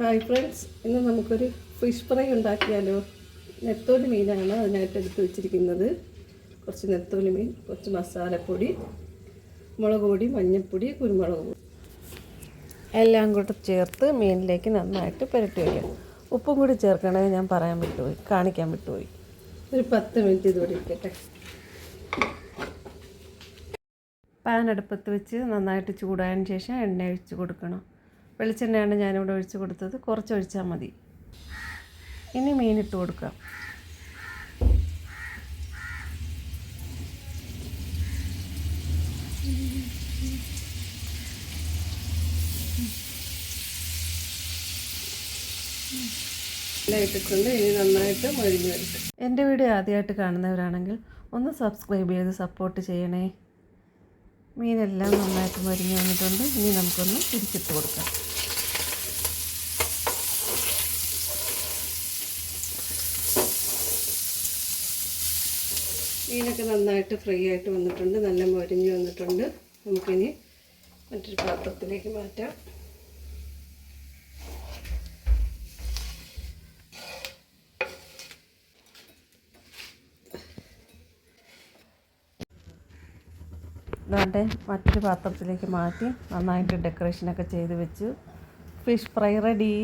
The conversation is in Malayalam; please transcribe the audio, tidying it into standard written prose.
ഹായ് ഫ്രണ്ട്സ്, ഇന്ന് നമുക്കൊരു ഫിഷ് ഫ്രൈ ഉണ്ടാക്കിയാലോ. നെത്തോലി മീനാണ് അതിനായിട്ട് എടുത്ത് വെച്ചിരിക്കുന്നത്. കുറച്ച് നെത്തോലി മീൻ, കുറച്ച് മസാലപ്പൊടി, മുളക് പൊടി, മഞ്ഞൾപ്പൊടി, കുരുമുളക് പൊടി എല്ലാം കൂടെ ചേർത്ത് മീനിലേക്ക് നന്നായിട്ട് പുരട്ടി വയ്ക്കാം. ഉപ്പും കൂടി ചേർക്കണേ, ഞാൻ കാണിക്കാൻ വിട്ടുപോയി. ഒരു 10 മിനിറ്റ് ഇതുകൂടി ഇരിക്കട്ടെ. പാൻ അടുപ്പത്ത് വെച്ച് നന്നായിട്ട് ചൂടായതിന് ശേഷം എണ്ണ ഒഴിച്ച് കൊടുക്കണം. വെളിച്ചെണ്ണയാണ് ഞാനിവിടെ ഒഴിച്ച് കൊടുത്തത്, കുറച്ച് ഒഴിച്ചാൽ മതി. ഇനി മീനിട്ട് കൊടുക്കാം. എല്ലാം ഇട്ടിട്ടുണ്ട്. ഇനി നന്നായിട്ട് മൊരിഞ്ഞ് വരട്ടെ. എൻ്റെ വീഡിയോ ആദ്യമായിട്ട് കാണുന്നവരാണെങ്കിൽ ഒന്ന് സബ്സ്ക്രൈബ് ചെയ്ത് സപ്പോർട്ട് ചെയ്യണേ. മീനെല്ലാം നന്നായിട്ട് മൊരിഞ്ഞ് വന്നിട്ടുണ്ട്. ഇനി നമുക്കൊന്ന് തിരിച്ചിട്ട് കൊടുക്കാം. മീനൊക്കെ നന്നായിട്ട് ഫ്രൈ ആയിട്ട് വന്നിട്ടുണ്ട്, നല്ല മൊരിഞ്ഞ് വന്നിട്ടുണ്ട്. നമുക്കിനി മറ്റൊരു പാത്രത്തിലേക്ക് മാറ്റാം. ഇതാണ്ട് മറ്റൊരു പാത്രത്തിലേക്ക് മാറ്റി നന്നായിട്ട് ഡെക്കറേഷനൊക്കെ ചെയ്ത് വെച്ചു. Fish fry ready.